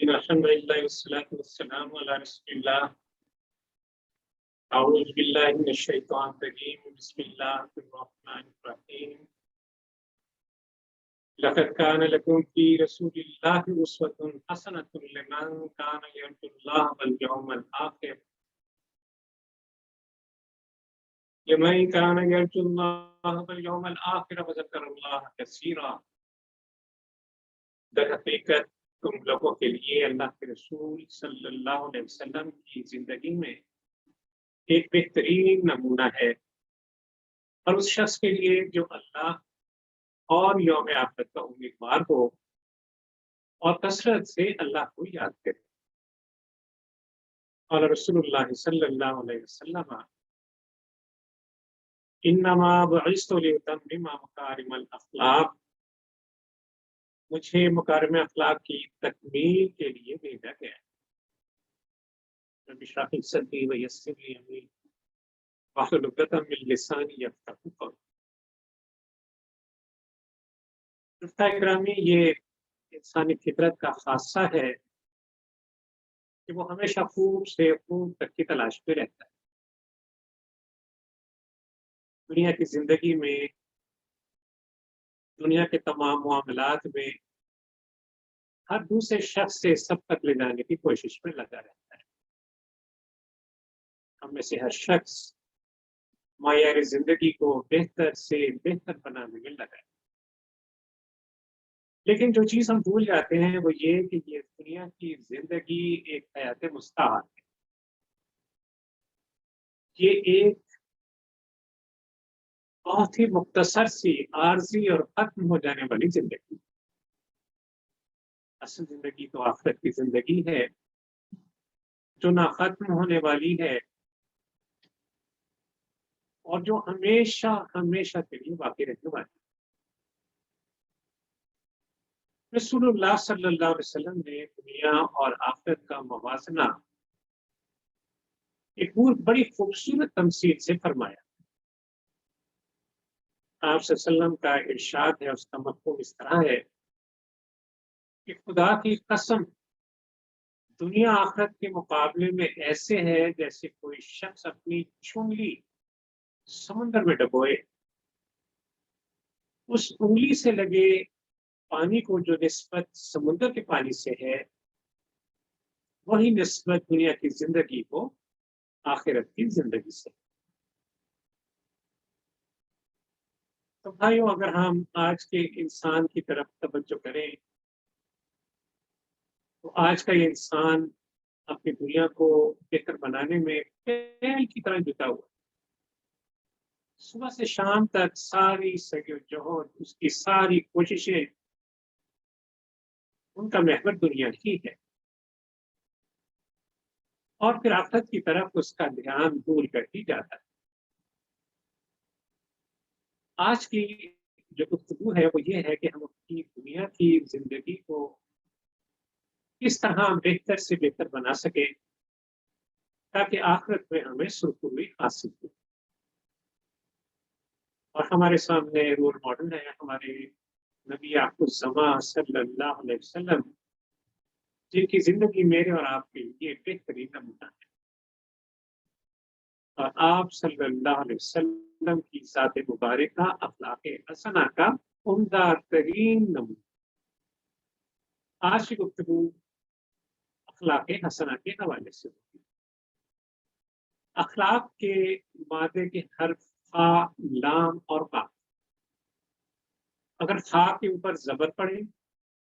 إن الحمد لله والصلاة والسلام على رسول الله. أعوذ بالله من الشيطان الرجيم. بسم الله الرحمن الرحيم. لقد كان لكم في رسول الله أسوة حسنة لمن كان يرجو الله واليوم الآخر وذكر الله كثيرا. در حقیقت تم لوگوں کے لیے اللہ کے رسول صلی اللہ علیہ وسلم کی زندگی میں ایک بہترین نمونہ ہے، اور اس شخص کے لیے جو اللہ اور یوم آخرت کا امیدوار ہو اور کثرت سے اللہ کو یاد کرے. اور رسول اللہ صلی اللہ علیہ وسلم انما بعثت لاتمم مکارم الاخلاق، مجھے مکارم اخلاق کی تکمیل کے لیے بھیجا گیا ہے. رب اشرح لي صدري ويسر لي امري واحلل عقدة من لساني يفقهوا قولي. دوستان گرامی، یہ انسانی فطرت کا خاصہ ہے کہ وہ ہمیشہ خوب سے خوب تک کی تلاش میں رہتا ہے. دنیا کی زندگی میں، دنیا کے تمام معاملات میں ہر دوسرے شخص سے سب تک لے جانے کی کوشش میں لگا رہتا ہے. ہم میں سے ہر شخص معیار زندگی کو بہتر سے بہتر بنانے میں لگا ہے، لیکن جو چیز ہم بھول جاتے ہیں وہ یہ کہ یہ دنیا کی زندگی ایک حیات مستعار ہے. یہ ایک بہت ہی مختصر سی عارضی اور ختم ہو جانے والی زندگی. اصل زندگی تو آخرت کی زندگی ہے جو نہ ختم ہونے والی ہے اور جو ہمیشہ ہمیشہ کے لیے باقی رہنے والی ہے. رسول اللہ صلی اللہ علیہ وسلم نے دنیا اور آخرت کا موازنہ ایک بڑی خوبصورت تمثیل سے فرمایا. آپ صلی اللہ علیہ وسلم کا ارشاد ہے، اس کا مفہوم اس طرح ہے کہ خدا کی قسم، دنیا آخرت کے مقابلے میں ایسے ہے جیسے کوئی شخص اپنی چنگلی سمندر میں ڈبوئے. اس انگلی سے لگے پانی کو جو نسبت سمندر کے پانی سے ہے، وہی نسبت دنیا کی زندگی کو آخرت کی زندگی سے. تو بھائیوں، اگر ہم آج کے انسان کی طرف توجہ کریں تو آج کا یہ انسان اپنی دنیا کو بہتر بنانے میں پہل کی طرح جتا ہوا. صبح سے شام تک ساری سعی و جہد، اس کی ساری کوششیں، ان کا محور دنیا ہی ہے، اور پھر آخرت کی طرف اس کا دھیان دور کر ہی جاتا ہے. آج کی جو گفتگو ہے وہ یہ ہے کہ ہم اپنی دنیا کی زندگی کو کس طرح بہتر سے بہتر بنا سکیں تاکہ آخرت میں ہمیں سرخروئی حاصل ہو. اور ہمارے سامنے رول ماڈل ہے ہمارے نبی آخر الزماں صلی اللہ علیہ وسلم، جن کی زندگی میرے اور آپ کے لیے بہترین نمونہ ہے. اور آپ صلی اللہ علیہ وسلم کی ذات مبارکہ اخلاق حسنہ کا عمدہ ترین نمونہ. آج کی گفتگو اخلاق حسنہ کے حوالے سے ہوگی. اخلاق کے مادے کے حرف خا، لام اور با. اگر خا کے اوپر زبر پڑے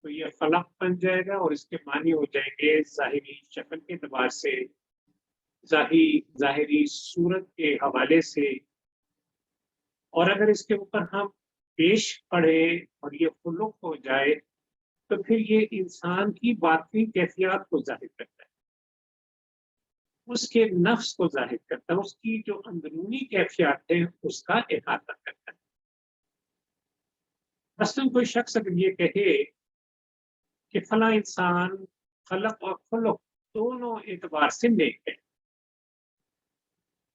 تو یہ خلق بن جائے گا اور اس کے معنی ہو جائیں گے ظاہری شکل کے اعتبار سے، ظاہری صورت کے حوالے سے. اور اگر اس کے اوپر ہم پیش پڑھے اور یہ خلق ہو جائے تو پھر یہ انسان کی باطنی کیفیات کو ظاہر کرتا ہے، اس کے نفس کو ظاہر کرتا ہے، اس کی جو اندرونی کیفیات ہیں اس کا احاطہ کرتا ہے. مثلاً کوئی شخص اگر یہ کہے کہ فلاں انسان خلق اور خلق دونوں اعتبار سے نیک ہے،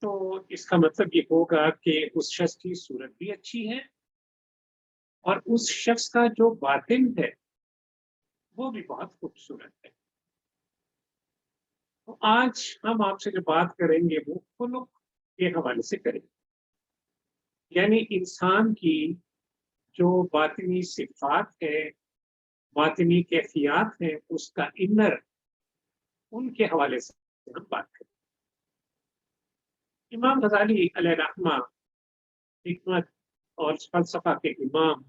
تو اس کا مطلب یہ ہوگا کہ اس شخص کی صورت بھی اچھی ہے اور اس شخص کا جو باطن ہے وہ بھی بہت خوبصورت ہے. تو آج ہم آپ سے جو بات کریں گے وہ خلق کے حوالے سے کریں گے، یعنی انسان کی جو باطنی صفات ہے، باطنی کیفیات ہیں، اس کا انر، ان کے حوالے سے ہم بات کریں۔ امام غزالی علیہ رحمہ حکمت اور فلسفہ کے امام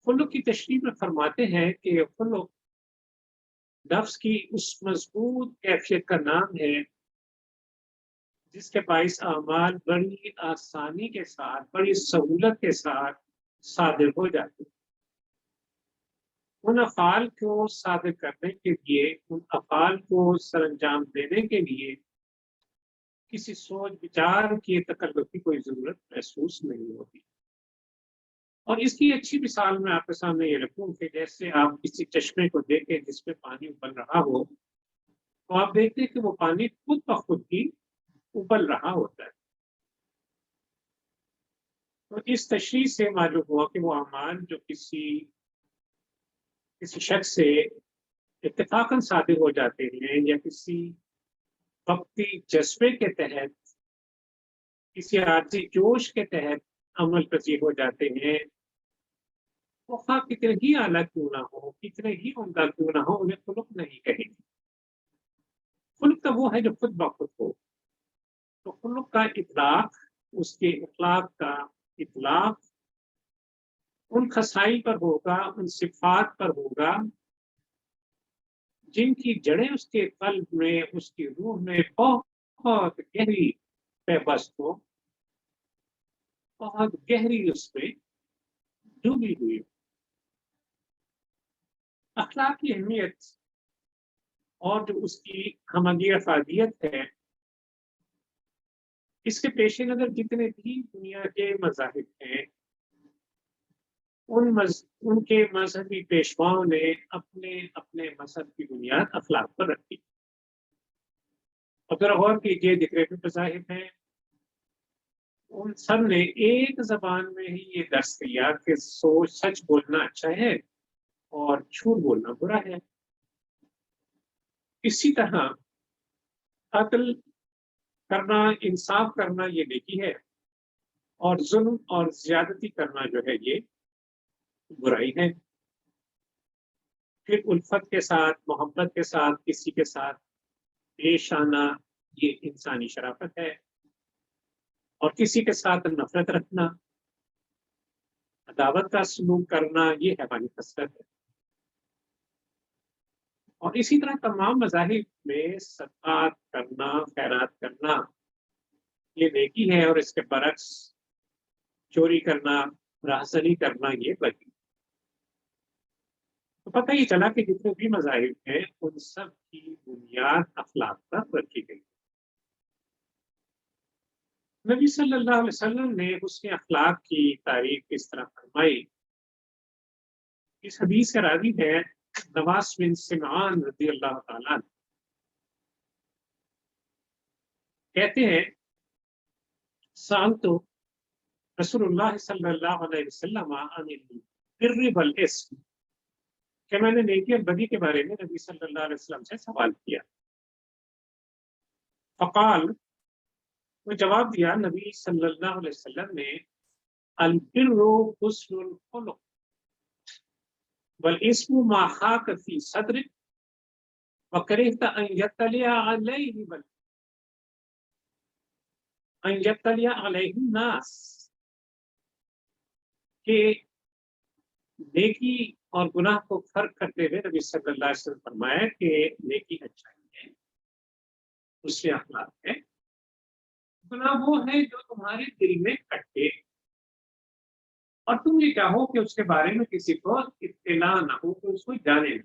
خلق کی تشریح میں فرماتے ہیں کہ خلق نفس کی اس مضبوط کیفیت کا نام ہے جس کے باعث اعمال بڑی آسانی کے ساتھ، بڑی سہولت کے ساتھ صادر ہو جاتے ہیں۔ ان افعال کو صادر کرنے کے لیے، ان افعال کو سر انجام دینے کے لیے کسی سوچ بچار کی تکلف کی کوئی ضرورت محسوس نہیں ہوتی۔ اور اس کی اچھی مثال میں آپ کے سامنے یہ رکھوں کہ جیسے آپ کسی چشمے کو دیکھیں جس میں پانی ابل رہا ہو، تو آپ دیکھتے ہیں کہ وہ پانی خود بخود ہی ابل رہا ہوتا ہے۔ تو اس تشریح سے معلوم ہوا کہ وہ اعمال جو کسی شخص سے اتفاقاً صادر ہو جاتے ہیں یا کسی وقتی جذبے کے تحت، کسی عارضی جوش کے تحت عمل پذیر ہو جاتے ہیں، وہ خواہ کتنے ہی اعلیٰ کیوں نہ ہو، کتنے ہی عمدہ کیوں نہ ہو، انہیں خلق نہیں کہیں گے۔ خلق تو وہ ہے جو خود بخود ہو۔ تو خلق کا اطلاق، اس کے اخلاق کا اطلاق ان خصائل پر ہوگا، ان صفات پر ہوگا جن کی جڑیں اس کے قلب میں، اس کی روح میں بہت گہری پیوست ہو، بہت گہری اس میں ڈوبی ہوئی۔ اخلاق کی اہمیت اور جو اس کی ہمگی افادیت ہے، اس کے پیش نظر جتنے بھی دنیا کے مذاہب ہیں، ان کے مذہبی پیشواؤں نے اپنے اپنے مذہب کی بنیاد اخلاق پر رکھی۔ اگر غور کیجیے جتنے بھی مذاہب ہیں، ان سب نے ایک زبان میں ہی یہ درس کیا کہ سچ بولنا اچھا ہے اور جھوٹ بولنا برا ہے۔ اسی طرح عدل کرنا، انصاف کرنا یہ نیکی ہے، اور ظلم اور زیادتی کرنا جو ہے یہ برائی ہے۔ پھر الفت کے ساتھ، محبت کے ساتھ کسی کے ساتھ پیش آنا یہ انسانی شرافت ہے، اور کسی کے ساتھ نفرت رکھنا، عداوت کا سلوک کرنا یہ حیوانی خصلت ہے۔ اور اسی طرح تمام مذاہب میں صدقات کرنا، خیرات کرنا یہ نیکی ہے، اور اس کے برعکس چوری کرنا، راہزنی کرنا یہ بدی۔ تو پتہ یہ چلا کہ جتنے بھی مذاہب ہیں ان سب کی بنیاد اخلاق پر رکھی گئی۔ نبی صلی اللہ علیہ وسلم نے حسن اخلاق کی تعریف کس طرح فرمائی؟ اس حدیث کا راوی ہے نواس بن سمعان رضی اللہ تعالیٰ، کہتے ہیں سألت رسول اللہ صلی اللہ علیہ وسلم عن البر والاسم، کہ میں نے نیکی اور بدی کے بارے میں نبی صلی اللہ علیہ وسلم سے سوال کیا۔ فقال، وہ جواب دیا نبی صلی اللہ علیہ وسلم نے، البر حسن الخلق والاسم ما خاک فی صدرک وکرہت ان یطلع علیہ الناس، کہ نیکی اور گناہ کو فرق کرتے ہوئے نبی صلی اللہ علیہ وسلم فرمایا کہ نیکی اچھائی ہے، اس سے اخلاق ہے، گناہ وہ ہے جو تمہارے دل میں کٹے اور تم یہ چاہو کہ اس کے بارے میں کسی کو اطلاع نہ ہو، کہ اس کو جانے نہ۔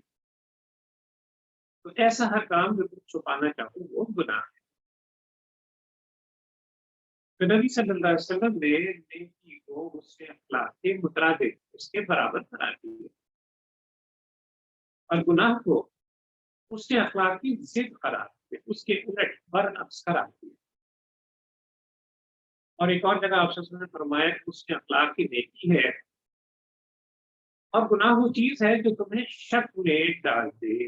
تو ایسا ہر کام جو تم چھپانا چاہو وہ گناہ ہے۔ تو نبی صلی اللہ علیہ وسلم نے نیکی کو اس کے اخلاق کے مترادف، اس کے برابر قرار دیا، اور گناہ کو اس کے اخلاق کی ضد قرار دیا، اس کے الٹ برعکس قرار دیا۔ اور ایک اور جگہ آپ صلی اللہ علیہ وسلم نے فرمایا کہ اس کے اخلاق کی نیکی ہے، اور گناہ وہ چیز ہے جو تمہیں شک میں ڈال دے۔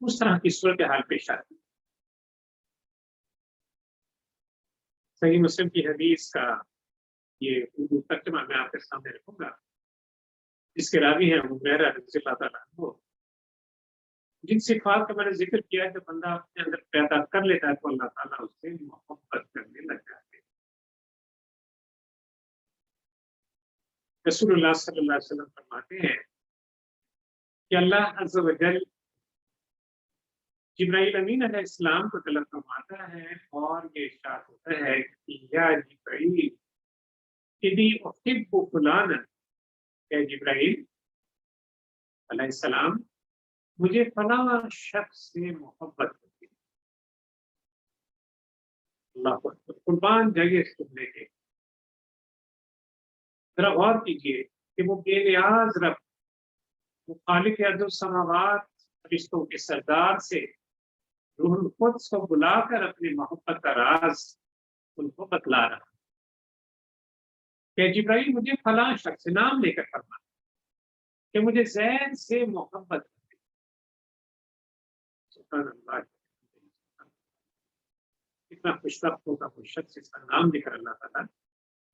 اس طرح کی صورتحال پیش آتی ہے۔ صحیح مسلم کی حدیث کا یہ اردو ترجمہ میں آپ کے سامنے رکھوں گا، جس کے راوی ہیں ابو ہریرہ رضی اللہ تعالیٰ عنہ۔ جن صفات کا میں نے ذکر کیا ہے کہ بندہ اپنے اندر پیدا کر لیتا ہے تو اللہ تعالیٰ اس سے محبت کرنے لگ جاتے ہیں۔ رسول اللہ صلی اللہ علیہ وسلم فرماتے ہیں کہ اللہ عز و جل جبرائیل امین علیہ السلام کو طلب فرماتا ہے اور یہ ارشاد ہوتا ہے کہ یا جبرائیل انی احب فلانا، کہ جبرائیل علیہ السلام مجھے فلاں شخص سے محبت ہوتی ہے۔ اللہ اکبر، قربان جائیے سننے کے، ذرا غور کیجیے کہ وہ بے نیاز رب، وہ خالق ارض و سماوات، فرشتوں کے سردار سے روح القدس کو بلا کر اپنی محبت کا راز ان کو بتلا رہا کہ جبرائیل مجھے فلاں شخص نام لے کر فرما کہ مجھے زید سے محبت ہے۔ سبحان اللہ، اتنا خوش وقت ہوگا وہ شخص اس کا نام لے کر اللہ تعالیٰ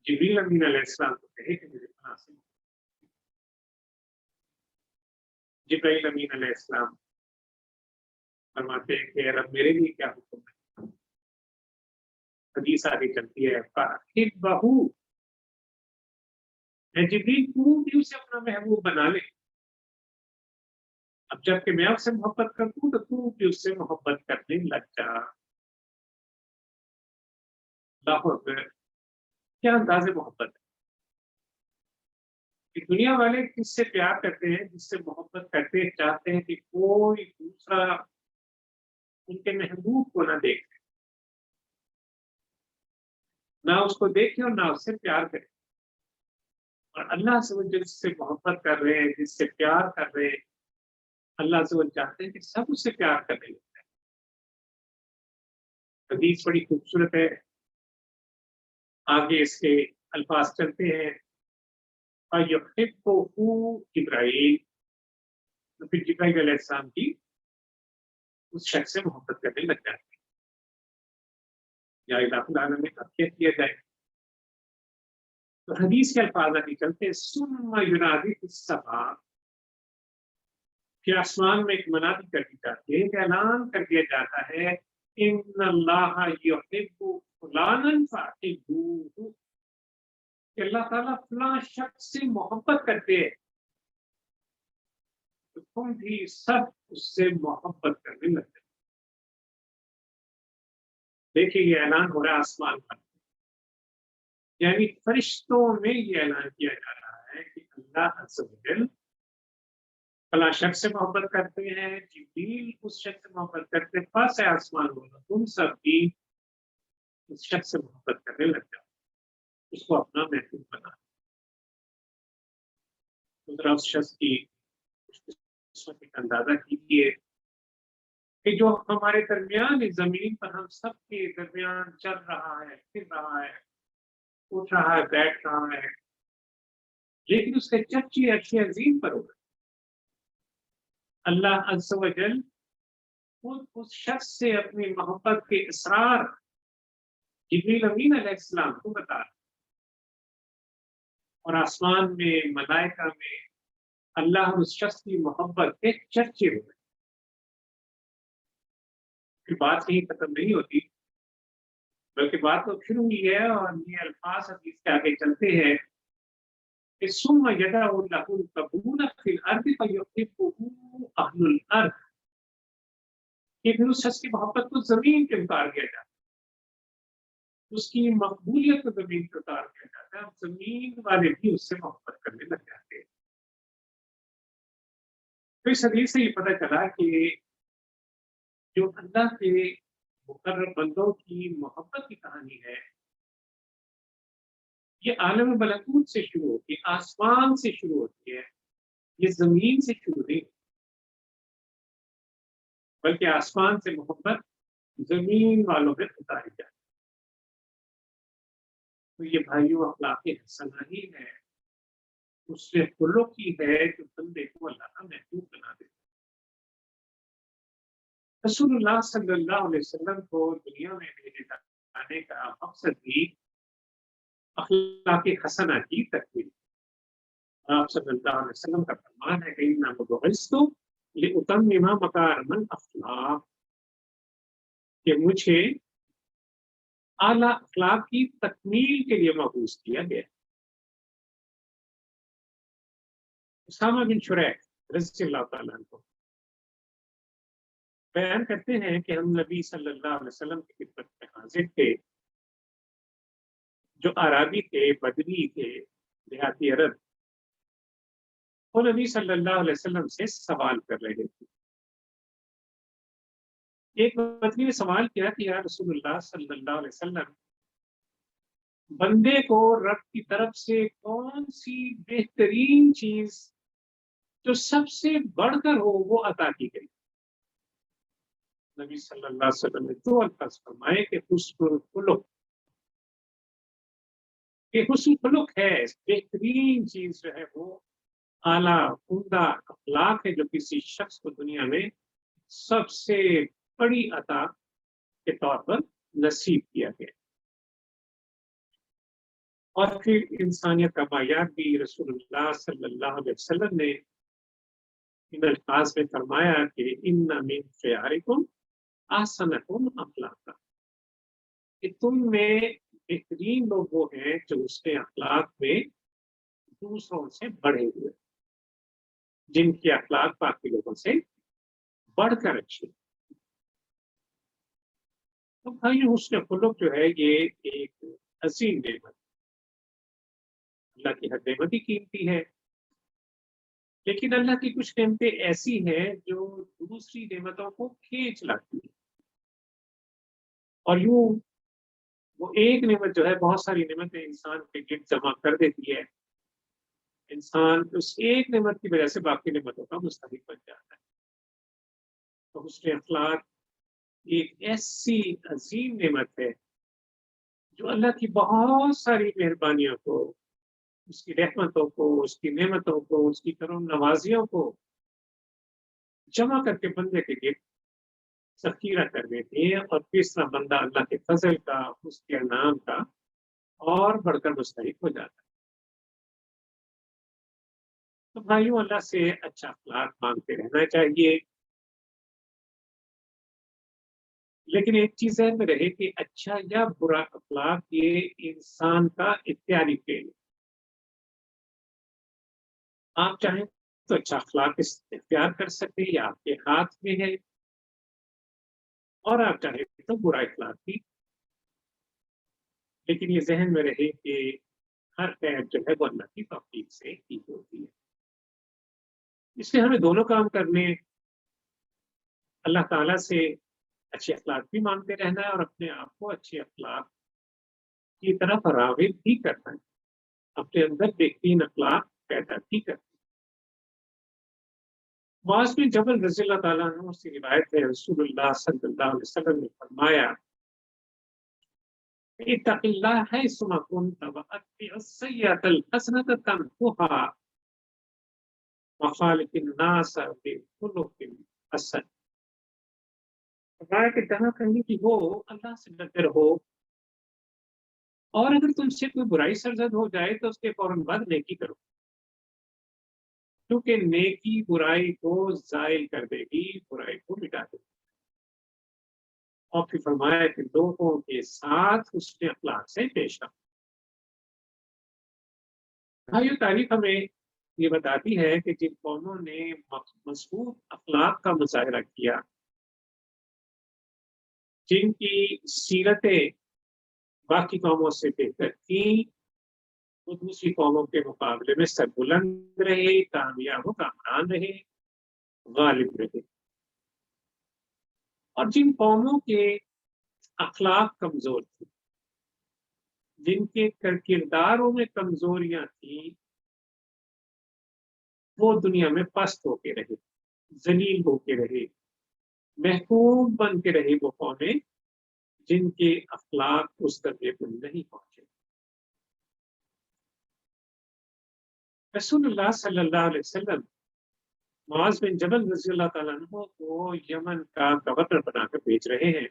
جبریل امین علیہ السلام کو کہے کہ مجھے فلاں سے محبت۔ جبرائیل امین علیہ السلام فرماتے ہیں کہ رب میرے لیے کیا حکم ہے؟ حدیث آگے چلتی ہے فَأَحِبَّهُ، اے جبریل تو بھی اسے اپنا محبوب بنا لے، اب جب کہ میں آپ سے محبت کرتا ہوں تو بھی اس سے محبت کرنے لگ جا۔ اللہ اکبر، کیا انداز محبت ہے کہ دنیا والے کس سے پیار کرتے ہیں، جس سے محبت کرتے چاہتے ہیں کہ کوئی دوسرا ان کے محبوب کو نہ دیکھے، نہ اس کو دیکھے اور نہ اس سے پیار کرے، اور اللہ سے وہ جس سے محبت کر رہے ہیں، جس سے پیار کر رہے ہیں، اللہ سے وہ چاہتے ہیں کہ سب اس سے پیار کرنے لگتے ہیں۔ حدیث بڑی خوبصورت ہے، آگے اس کے الفاظ چلتے ہیں فَيُحِبُّهُ جبرائیل، تو پھر جبرائیل علیہ السلام کی اس شخص سے محبت کرنے لگ جاتے ہیں۔ یا الہ العالمین اب کیا کیا جائے؟ تو حدیث کے الفاظ آگے چلتے ہیں ثُمَّ يُنَادِي فِي السَّمَاءِ، پھر آسمان میں ایک منادی کر دی جاتی ہے، ایک اعلان کر دیا جاتا ہے ان اللہ یحب فلانا فاحبوہ، کہ اللہ تعالیٰ فلاں شخص سے محبت کرتے ہیں تو تم بھی سب اس سے محبت کرنے لگتے۔ دیکھیے یہ اعلان ہو رہا ہے آسمان پر، یعنی فرشتوں میں یہ اعلان کیا جا رہا ہے کہ اللہ عز و جل فلاں شخص سے محبت کرتے ہیں، جبریل اس شخص سے محبت کرتے ہیں، پس ہے آسمان بولو تم سب بھی اس شخص سے محبت کرنے لگ جاؤ، اس کو اپنا محبوب بنا۔ ذرا اس شخص کی قسمت کا اندازہ کیجیے کہ جو ہمارے درمیان اس زمین پر ہم سب کے درمیان چل رہا ہے، پھر رہا ہے، اٹھ رہا ہے، بیٹھ رہا ہے، لیکن اس کے چرچے عرش عظیم پر ہوگا۔ اللہ عز و جل خود اس شخص سے اپنی محبت کے اسرار جبریل امین علیہ السلام کو بتا رہا، اور آسمان میں، ملائکہ میں اللہ اور اس شخص کی محبت کے چرچے ہوئے۔ پھر بات یہیں ختم نہیں ہوتی، بلکہ بات تو شروع ہوئی ہے، اور یہ الفاظ حدیث کے آگے چلتے ہیں کہ ثم یدع له القبول فی الارض فیحبہ اہل الارض، کہ پھر اس شخص کی محبت کو زمین پہ اتار دیا جاتا ہے، اس کی مقبولیت کو زمین پہ اتار دیا جاتا ہے، اب زمین والے بھی اس سے محبت کرنے لگ جاتے ہیں۔ تو اس حدیث سے یہ پتہ چلا کہ جو اللہ کے مقرب بندوں کی محبت کی کہانی ہے، یہ عالم ملکوت سے شروع ہوتی ہے، آسمان سے شروع ہوتی ہے، یہ زمین سے شروع نہیں، بلکہ آسمان سے محبت زمین والوں میں اتاری جاتی ہے۔ تو یہ بھائیوں اخلاق حسنہ ہی ہے، اس سے خلق کی ہے جو بندے کو اللہ کا محبوب بنا دے۔ رسول اللہ صلی اللہ علیہ وسلم کو دنیا میں بھیجے جانے کا مقصد بھی اخلاق حسنہ کی تکمیل۔ آپ صلی اللہ علیہ وسلم کا فرمان ہے کہ انما بعثت لأتمم مکارم الاخلاق، کہ مجھے اعلیٰ اخلاق کی تکمیل کے لیے مبعوث کیا گیا۔ اسامہ بن شریح رضی اللہ تعالیٰ عنہ بیان کرتے ہیں کہ ہم نبی صلی اللہ علیہ وسلم کی خدمت میں حاضر تھے، جو عربی تھے، بدری تھے، دیہاتی عرب، وہ نبی صلی اللہ علیہ وسلم سے سوال کر رہے تھے۔ ایک بدری نے سوال کیا کہ یا رسول اللہ صلی اللہ علیہ وسلم، بندے کو رب کی طرف سے کون سی بہترین چیز جو سب سے بڑھ کر ہو وہ عطا کی گئی؟ نبی صلی اللہ علیہ وسلم نے دو الفاظ فرمائے کہ حسن الخلق، کہ حسن خلق ہے بہترین چیز جو ہے وہ اعلیٰ عمدہ اخلاق ہے جو کسی شخص کو دنیا میں سب سے بڑی عطا کے طور پر نصیب کیا گیا۔ اور پھر انسانیت کا معیار بھی رسول اللہ صلی اللہ علیہ وسلم نے ان الفاظ میں فرمایا کہ ان من خیارکم احسنکم اخلاقا، کہ تم میں بہترین لوگ وہ ہیں جو اس کے اخلاق میں دوسروں سے بڑھے ہوئے، جن کے اخلاق باقی لوگوں سے بڑھ کر اچھے۔ تو بھائی حسن خلق جو ہے یہ ایک عظیم نعمت، اللہ کی ہر نعمت ہی قیمتی ہے، لیکن اللہ کی کچھ نعمتیں ایسی ہیں جو دوسری نعمتوں کو کھینچ لاتی ہیں، اور یوں وہ ایک نعمت جو ہے بہت ساری نعمتیں انسان کے گرد جمع کر دیتی ہے، انسان اس ایک نعمت کی وجہ سے باقی نعمتوں کا مستحق بن جاتا ہے۔ تو حسن اخلاق ایک ایسی عظیم نعمت ہے جو اللہ کی بہت ساری مہربانیوں کو، اس کی رحمتوں کو، اس کی نعمتوں کو، اس کی کرم نوازیوں کو جمع کر کے بندے کے گرد ذخیرہ کر دیتی ہے، اور تیسرا بندہ اللہ کے فضل کا، اس کے انعام کا اور بڑھ کر مستحق ہو جاتا ہے۔ تو بھائیوں، اللہ سے اچھا اخلاق مانگتے رہنا چاہیے، لیکن ایک چیز ذہن میں رہے کہ اچھا یا برا اخلاق یہ انسان کا اختیاری فعل ہے۔ آپ چاہیں تو اچھا اخلاق اختیار کر سکتے ہیں، یا آپ کے ہاتھ میں ہے، اور آپ چاہیں تو برا اخلاق بھی، لیکن یہ ذہن میں رہے کہ ہر خیر جو ہے وہ اللہ کی توفیق سے ہی ہوتی ہے۔ اس لیے ہمیں دونوں کام کرنے، اللہ تعالیٰ سے اچھے اخلاق بھی مانگتے رہنا ہے، اور اپنے آپ کو اچھے اخلاق کی طرف راغب بھی کرنا ہے، اپنے اندر بہترین اخلاق پیدا بھی کرنا ہے۔ معاذ بن جبل رضی اللہ تعالیٰ عنہ سے روایت ہے، رسول اللہ صلی اللہ علیہ وسلم نے فرمایا، اتق اللہ حیثما کنت واتبع السیئۃ الحسنۃ تمحها وخالق الناس بخلق حسن۔ فرمایا کہ جہاں کہیں بھی ہو اللہ سے ڈرتے رہو، اور اگر تم سے کوئی برائی سرزد ہو جائے تو اس کے فوراً بعد نیکی کرو، کیونکہ نیکی برائی کو زائل کر دے گی، برائی کو مٹا دے گی۔ اور پھر فرمایا کہ لوگوں کے ساتھ حسن اخلاق سے پیش آؤ۔ بھائیو، تاریخ ہمیں یہ بتاتی ہے کہ جن قوموں نے مضبوط اخلاق کا مظاہرہ کیا، جن کی سیرتیں باقی قوموں سے بہتر تھیں، وہ دوسری قوموں کے مقابلے میں سربلند رہے، کامیاب و کامران رہے، غالب رہے۔ اور جن قوموں کے اخلاق کمزور تھے، جن کے کرداروں میں کمزوریاں تھیں، وہ دنیا میں پست ہو کے رہے، ذلیل ہو کے رہے، محکوم بن کے رہے، وہ قومیں جن کے اخلاق اس درجے پر نہیں پہنچے۔ رسول اللہ صلی اللہ علیہ وسلم معاذ بن جبل رضی اللہ تعالیٰ عنہ کو یمن کا گورنر بنا کر بھیج رہے ہیں،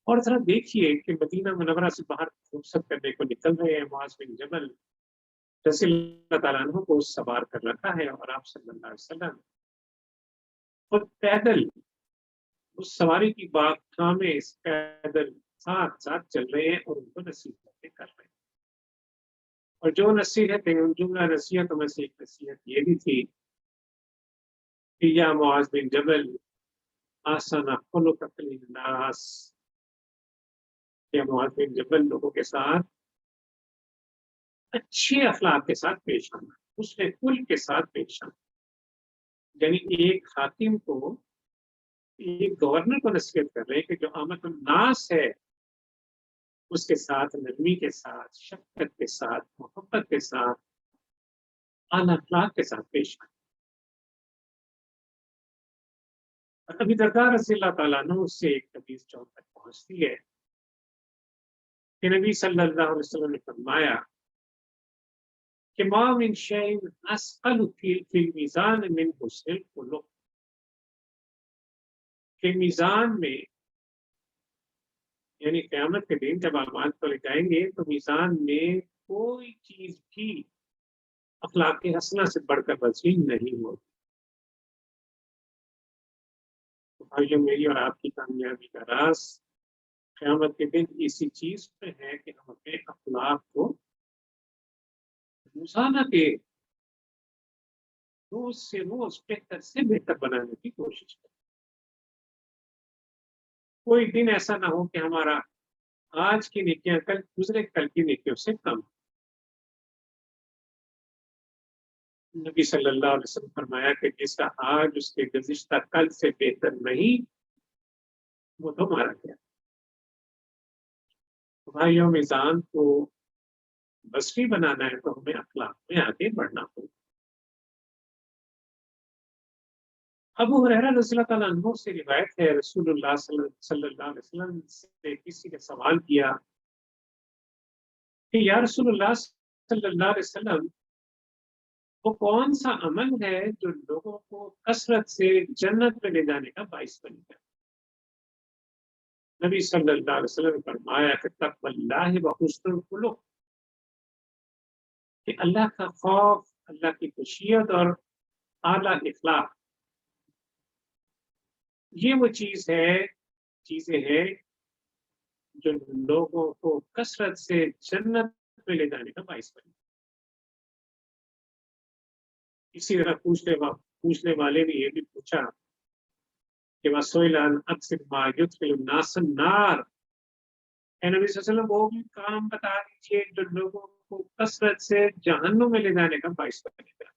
اور ذرا دیکھیے کہ مدینہ منورہ سے باہر فرصت کرنے کو نکل رہے ہیں معاذ بن جبل رضی اللہ تعالیٰ عنہ کو سوار کر رکھا ہے، اور آپ صلی اللہ علیہ وسلم خود پیدل اس سواری کی بات تھامے پیدل ساتھ ساتھ چل رہے ہیں اور ان کو نصیحتیں کر رہے ہیں۔ اور جو نصیحتیں، ان جملہ نصیحتوں میں سے ایک نصیحت یہ بھی تھی کہ یا معاذ بن جبل آسانہ خلق الناس، یا معاذ بن جبل لوگوں کے ساتھ اچھے اخلاق کے ساتھ پیش آنا، اس نے کل کے ساتھ پیش آنا۔ یعنی ایک حاکم کو، ایک گورنر کو نصیحت کر رہے ہیں کہ جو آمد الناس ہے اس کے ساتھ نرمی کے ساتھ، شفقت کے ساتھ، محبت کے ساتھ، اعلیٰ اخلاق کے ساتھ پیش آنا۔ ابی درداء رضی اللہ تعالیٰ عنہ اس سے ایک حدیث چوک تک پہنچتی ہے کہ نبی صلی اللہ علیہ وسلم نے فرمایا کہ ما من شیء اثقل فی المیزان من حسن الخلق، کہ میزان میں، یعنی قیامت کے دن جب اعمال تولے جائیں گے تو میزان میں کوئی چیز بھی اخلاق حسنہ سے بڑھ کر وزین نہیں ہوگی۔ بھائیوں، میری اور آپ کی کامیابی کا راز قیامت کے دن اسی چیز پہ ہے کہ ہم اپنے اخلاق کو روزانہ کے روز سے روز بہتر سے بہتر بنانے کی کوشش کریں۔ کوئی دن ایسا نہ ہو کہ ہمارا آج کی نیکیاں کل کی نیکیوں سے کم۔ نبی صلی اللہ علیہ وسلم فرمایا کہ جس کا آج اس کے گزشتہ کل سے بہتر نہیں، وہ تو مارا گیا۔ بھائیوں، میزان کو بصری بنانا ہے تو ہمیں اخلاق میں آگے بڑھنا ہوگا۔ ابو ہریرہ رضی اللہ تعالیٰ عنہ سے روایت ہے، رسول اللہ صلی اللہ علیہ وسلم سے کسی نے سوال کیا کہ یا رسول اللہ صلی اللہ علیہ وسلم، وہ کون سا عمل ہے جو لوگوں کو کثرت سے جنت میں لے جانے کا باعث بنے گا؟ نبی صلی اللہ علیہ وسلم نے فرمایا کہ تقوی اللہ و حسن الخلق، کہ اللہ کا خوف، اللہ کی خشیت اور اعلیٰ اخلاق، یہ وہ چیزیں ہیں جو لوگوں کو کثرت سے جنت میں لے جانے کا باعث بنے۔ اسی طرح پوچھنے والے نے یہ بھی پوچھا کہ وَسُئِلَ عَنْ أَكْثَرِ مَا يُدْخِلُ النَّاسَ النَّارَ، اے نبی صلی اللہ علیہ وسلم وہ بھی کام بتا دیجیے جو لوگوں کو کثرت سے جہنم میں لے جانے کا باعث بنے گا۔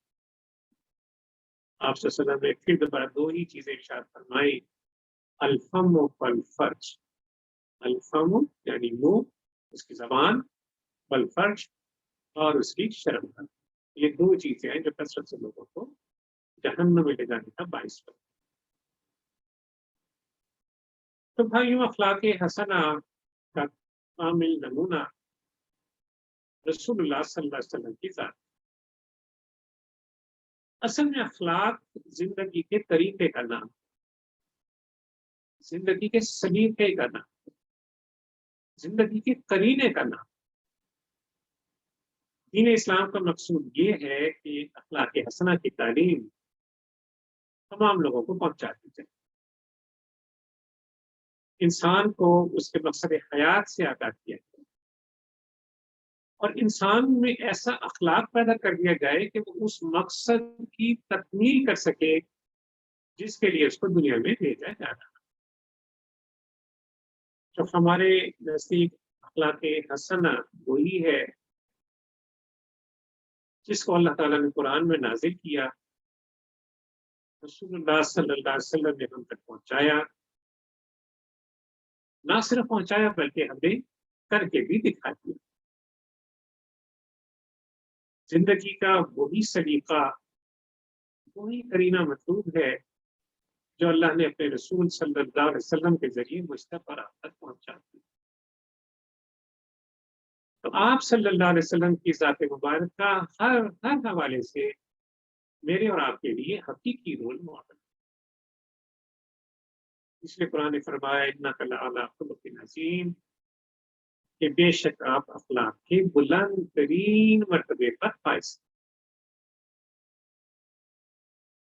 آپ صلی اللہ علیہ وسلم نے پھر دوبارہ دو ہی چیزیں ارشاد فرمائی، الفم والفرج۔ الفم یعنی منہ، اس کی زبان، والفرج اور اس کی شرم۔ یہ دو چیزیں ہیں جو کثرت سے لوگوں کو جہنم میں لے جانے کا باعث بنے۔ تو بھائیوں، اخلاق حسنہ کا کامل نمونہ رسول اللہ صلی اللہ علیہ وسلم کی ذات۔ اصل میں اخلاق زندگی کے طریقے کا نام، زندگی کے سلیقے کا نام، زندگی کے قرینے کا نام۔ دین اسلام کا مقصود یہ ہے کہ اخلاق حسنہ کی تعلیم تمام لوگوں کو پہنچا دی جائے، انسان کو اس کے مقصد حیات سے آگاہ کیا جائے، اور انسان میں ایسا اخلاق پیدا کر دیا جائے کہ وہ اس مقصد کی تکمیل کر سکے جس کے لیے اس کو دنیا میں بھیجا جا رہا۔ جو ہمارے نزدیک اخلاق حسنہ وہی ہے جس کو اللہ تعالیٰ نے قرآن میں نازل کیا، رسول اللہ صلی اللہ علیہ وسلم نے ہم تک پہنچایا، نہ صرف پہنچایا بلکہ ہمیں کر کے بھی دکھا دیا۔ زندگی کا وہی سلیقہ، وہی قرینہ مطلوب ہے جو اللہ نے اپنے رسول صلی اللہ علیہ وسلم کے ذریعے مجھ پر آپ تک پہنچا دی۔ تو آپ صلی اللہ علیہ وسلم کی ذات مبارکہ ہر حوالے سے میرے اور آپ کے لیے حقیقی رول ماڈل. اس لیے قرآن نے فرمایا انک لعلی خلق عظیم کہ بے شک آپ اخلاق کے بلند ترین مرتبے پر فائز.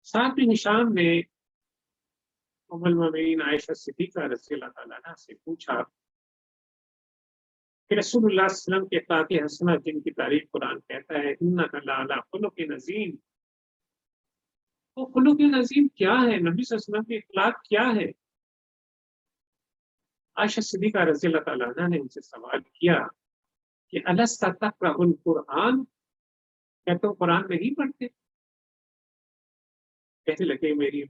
ساتھ ہی نشان نے ام المومنین عائشہ صدیقہ رضی اللہ تعالیٰ عنہ سے پوچھا کہ رسول اللہ صلی اللہ علیہ وسلم کے اخلاق حسنہ جن کی تعریف قرآن کہتا ہے انک لعلی خلق عظیم، وہ خلق عظیم کیا ہے؟ نبی صلی اللہ علیہ وسلم کے اخلاق کیا ہے؟ عائشہ صدیقہ رضی اللہ تعالیٰ عنہ نے ان سے سوال کیا کہ الست تقرأ القرآن، کیا تم قرآن نہیں پڑھتے؟ کہنے لگے میری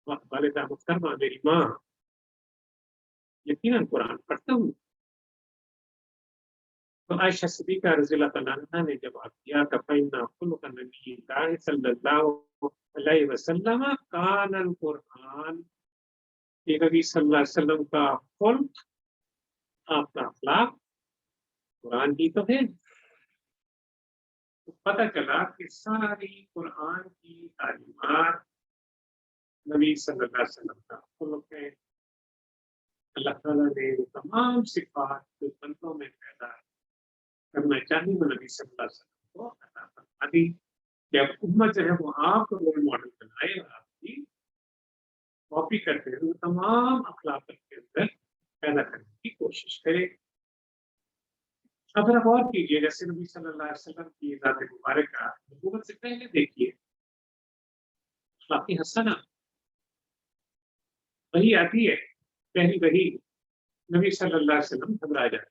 والدہ محترمہ، میری ماں، یقیناً قرآن پڑھتا ہوں. تو عائشہ صدیقہ رضی اللہ تعالیٰ عنہ نے جواب دیا کہ فَإِنَّ خُلُقَ نَبِيِّ اللَّهِ صلی اللہ علیہ وسلم کان القرآن، کہ نبی صلی اللہ علیہ وسلم کا خلق، آپ کا اخلاق قرآن ہی تو ہے. تو پتہ چلا کہ ساری قرآن کی تعلیمات نبی صلی اللہ علیہ وسلم کا خلق ہے. اللہ تعالیٰ نے تمام صفات جو بندوں میں پیدا کرنا چاہیے وہ نبی صلی اللہ علیہ وسلم کو عطا فرما دی کہ اب امت جو ہے وہ آپ کو رول ماڈل بنائے اور آپ کی کاپی کرتے ہوئے وہ تمام اخلاق کے اندر پیدا کرنے کی کوشش کرے. اگر آپ اور کیجیے جیسے نبی صلی اللہ علیہ وسلم کی ذات مبارکہ نبوت سے پہلے دیکھیے اخلاقی حسنہ وہی آتی ہے، پہلی وہی نبی صلی اللہ علیہ وسلم گھبرا جاتے،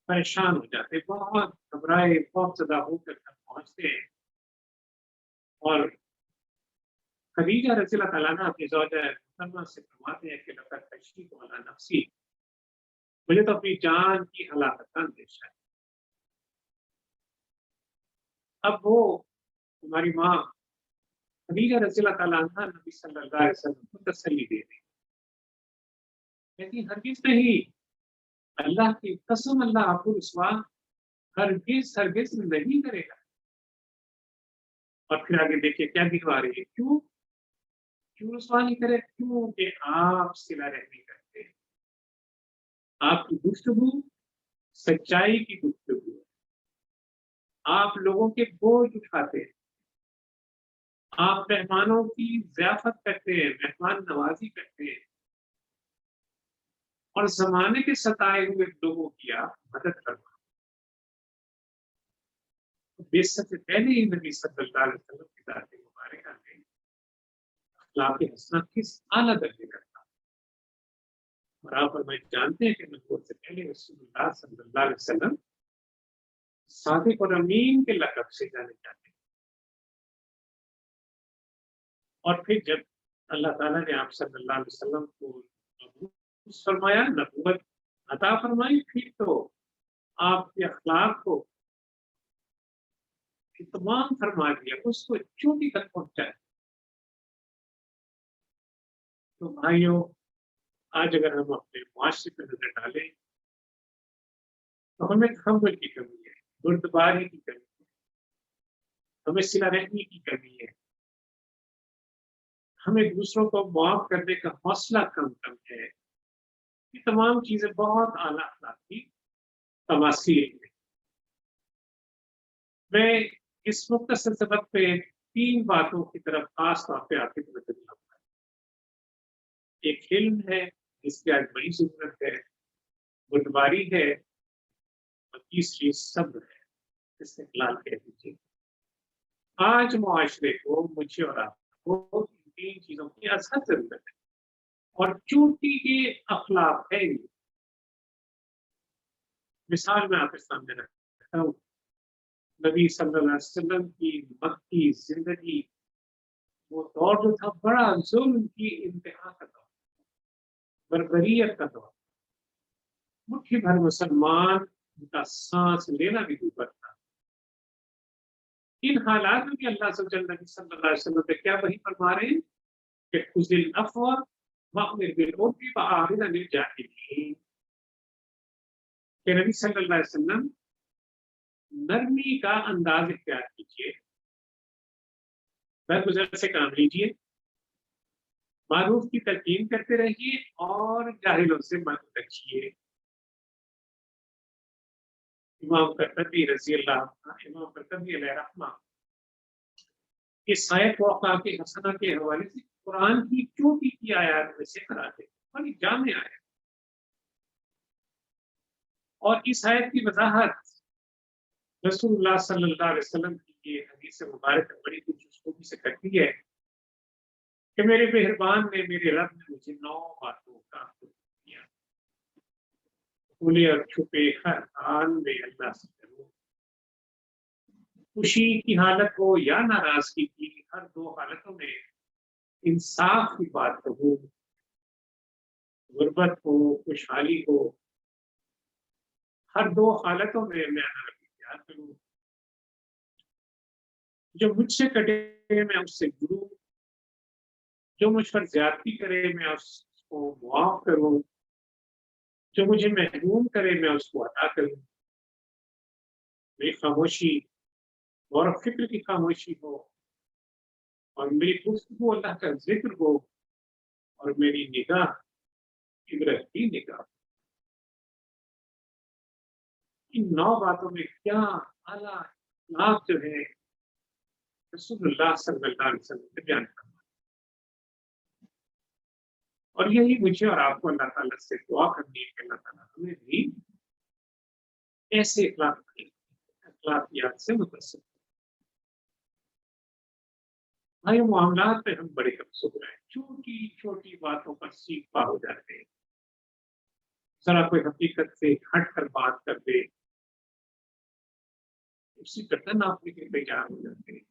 پریشان ہو جاتے، بہت گھبرائے، بہت زیادہ ہو کر پہنچتے ہیں. اور خدیجہ رضی اللہ تعالیٰ عنہ اپنی زوجہ محترمہ سے فرماتے ہیں کہ لقد خشیت علی نفسی، مجھے تو اپنی جان کی ہلاکت کا اندیشہ ہے. اب وہ ہماری ماں خدیجہ رضی اللہ تعالیٰ عنہ نبی صلی اللہ علیہ وسلم کو تسلی دے رہی، لیکن ہرگز نہیں، اللہ کی قسم اللہ آپ کو رسوا ہرگز نہیں کرے گا. اور پھر آگے دیکھیے کیا دکھوا رہی ہے، کیوں رسوا نہیں کرے؟ کیونکہ آپ صلہ رحمی کرتے ہیں، آپ کی گفتگو سچائی کی گفتگو ہے، آپ لوگوں کے بوجھ اٹھاتے ہیں، آپ مہمانوں کی ضیافت کرتے ہیں، مہمان نوازی کرتے ہیں، اور زمانے کے ستائے ہوئے لوگوں کی آپ مدد کرتے ہیں. بے شک سے پہلے ہی نبی صلی اللہ علیہ وسلم کی ذات مبارکہ میں اخلاق حسنہ کس اعلیٰ درجے کا تھا. اور آپ اور میں جانتے ہیں کہ نبوت سے پہلے رسول اللہ صلی اللہ علیہ وسلم صادق اور امین کے لقب سے جانے جاتے ہیں. اور پھر جب اللہ تعالیٰ نے آپ صلی اللہ علیہ وسلم کو نبوت فرمایا، نبوت عطا فرمائی، پھر تو آپ کے اخلاق کو تمام فرما دیا، اس کو چوٹی تک پہنچایا. تو بھائیوں، آج اگر ہم اپنے معاشرے پہ نظر ڈالیں تو ہمیں تحمل کی کمی ہے، بردباری کی کمی ہے، ہمیں صلہ رحمی کی کمی ہے، ہمیں دوسروں کو معاف کرنے کا حوصلہ کم ہے. یہ تمام چیزیں بہت اعلیٰ اخلاقی تماثیل ہیں. میں اس مختصر سبق پہ 3 باتوں کی طرف خاص طور پہ آپ کی توجہ دلاؤں گا. ایک علم ہے جس کی آج بڑی ضرورت ہے، بردباری ہے، اور تیسری صبر ہے، استقلال کہہ دیجیے. آج معاشرے کو، مجھے اور آپ کو ان 3 چیزوں کی ازحد ضرورت ہے، اور چونکہ یہ اخلاق ہے. مثال میں آپ کے سامنے رکھتا ہوں، نبی صلی اللہ علیہ وسلم کی مکی زندگی، وہ دور جو تھا بڑا ظلم کی انتہا کا دور، بربریت کا دور، مٹھی بھر مسلمان کا سانس لینا بھی دور تھا. ان حالات میں بھی اللہ سے نبی صلی اللہ علیہ وسلم پہ کیا وحی فرما رہے ہیں کہ خذ العفو وأمر بالعرف وأعرض عن الجاهلين، کہ نبی صلی اللہ علیہ وسلم نرمی کا انداز اختیار کیجیے درگزر سے کام لیجیے، معروف کی تلقین کرتے رہیے اور جاہلوں سے مت رکھیے۔ امام قرطبی رضی اللہ عنہ، امام قرطبی علیہ رحمہ اس آیت وقع کے حسنہ کے حوالے سے قرآن کی چوٹی کی آیات میں سے کراتے بڑی جامع آیت، اور اس آیت کی وضاحت رسول اللہ صلی اللہ علیہ وسلم کی یہ حدیث مبارک بڑی خوبی سے کرتی ہے کہ میرے مہربان نے، میرے رب نے مجھے 9 باتوں کا حکم دیا، کھلے اور چھپے ہر حال میں اللہ سے ڈرو، خوشی کی حالت ہو یا ناراضگی کی، ہر 2 حالتوں میں انصاف کی بات کہو، غربت ہو خوشحالی ہو، ہر 2 حالتوں میں میں پیار کروں، جو مجھ سے کٹے میں اس سے جڑوں، جو مجھ پر زیادتی کرے میں اس کو معاف کروں، جو مجھے محروم کرے میں اس کو عطا کروں، میری خاموشی غور و فکر کی خاموشی ہو، اور میری گفتگو اللہ کا ذکر ہو، اور میری نگاہ عبرت کی نگاہ۔ ان 9 باتوں میں کیا اعلیٰ اخلاق جو ہے رسول اللہ صلی اللہ علیہ وسلم نے بیان کرنا، اور یہی مجھے اور آپ کو اللہ تعالیٰ سے دعا کرنی ہے کہ اللہ تعالیٰ ہمیں بھی ایسے اخلاقیات سے متاثر۔ بھائی معاملات میں ہم بڑے کمزور ہیں، چھوٹی چھوٹی باتوں پر سیکھ پا ہو جاتے ہیں، ذرا کوئی حقیقت سے ہٹ کر بات کر دے اسی قدر آپ کے تیار ہو جاتے ہیں۔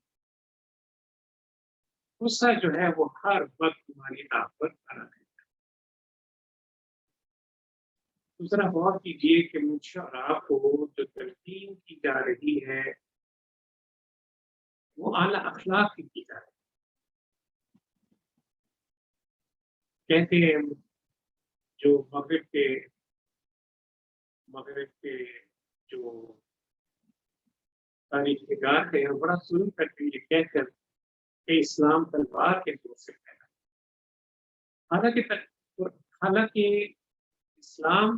غصہ جو ہے وہ ہر وقت تمہاری ناک پر کھڑا ہے۔ دوسرا غور کیجیے کہ مجھ اور آپ کو جو تلقین کی جا رہی ہے وہ اعلیٰ اخلاق کی جا رہی ہے۔ کہتے ہیں جو مغرب کے جو تاریخ نگار ہے بڑا ظلم کرتے ہیں یہ کہہ کر کہ اسلام تلوار کے دور سے پھیلا، حالانکہ اسلام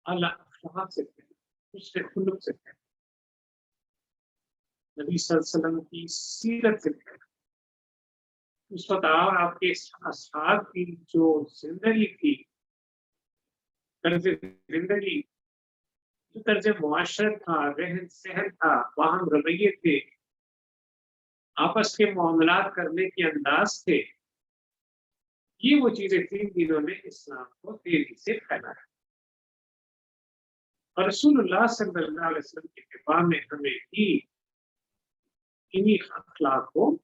اعلیٰ اخلاق سے پھیلا، اس کے خلق سے پھیلا، نبی صلی اللہ علیہ وسلم کی سیرت سے پھیلا۔ اس وقت آپ کے اصحاب کی جو زندگی تھی، طرز زندگی، جو طرز معاشرت تھا، رہن سہن تھا، باہم رویے تھے، آپس کے معاملات کرنے کے انداز تھے، یہ وہ چیزیں تھیں جنہوں نے اسلام کو تیزی سے پھیلایا، اور رسول اللہ صلی اللہ علیہ وسلم کے اتباع میں ہمیں بھی انہی اخلاق کو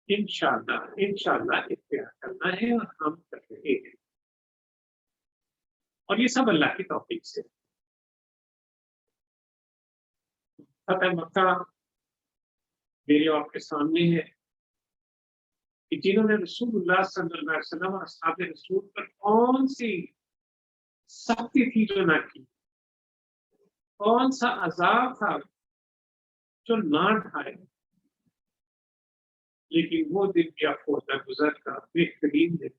انشاءاللہ اختیار کرنا ہے، اور ہم کر رہے ہیں، اور یہ سب اللہ کی توفیق سے۔ فتح مکہ میرے آپ کے سامنے ہے کہ جنہوں نے رسول اللہ صلی اللہ علیہ وسلم اور اصحاب رسول پر کون سی سختی تھی جو نہ کی، کون سا عذاب تھا جو نہ ڈھائے، لیکن وہ دن بھی افسوس درگزر کا بہترین دن۔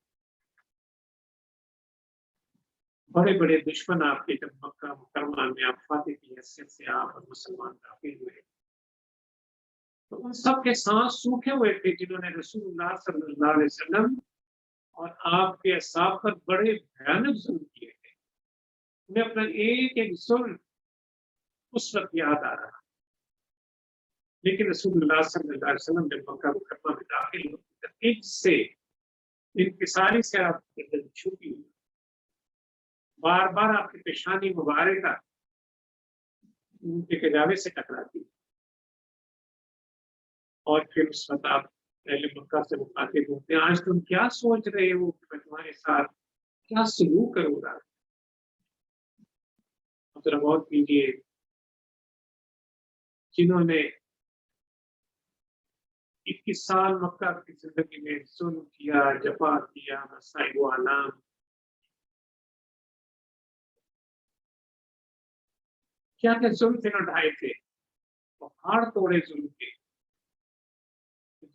بڑے بڑے دشمن آپ کے جب مکہ مکرمہ میں آپ فاتح کی حیثیت سے آپ اور مسلمان داخل ہوئے تو ان سب کے سانس سوکھے ہوئے تھے جنہوں نے رسول اللہ صلی اللہ علیہ وسلم اور آپ کے اصحاب پر بڑے بھیانک ظلم کیے تھے، انہیں اپنا ایک ایک ظلم اس وقت یاد آ رہا، لیکن رسول اللہ صلی اللہ علیہ وسلم جب مکہ مکرمہ میں داخل ہوئے ایک سے انکساری سے آپ کے دل چھپی ہوئی، بار بار آپ کی پیشانی مبارکہ ان کے کجاوے سے ٹکراتی، اور پھر اس وقت آپ پہلے مکہ سے مخاطب ہوتے ہیں، آج تم کیا سوچ رہے ہو کہ میں تمہارے ساتھ کیا سلوک کروں گا؟ ذرا غور کیجیے، جنہوں نے 21 سال مکہ کی زندگی میں ظلم کیا، جفا کیا، مسائب و آلام، کیا کیا ظلم سے نہ ڈھائے تھے، پہاڑ توڑے ظلم کے،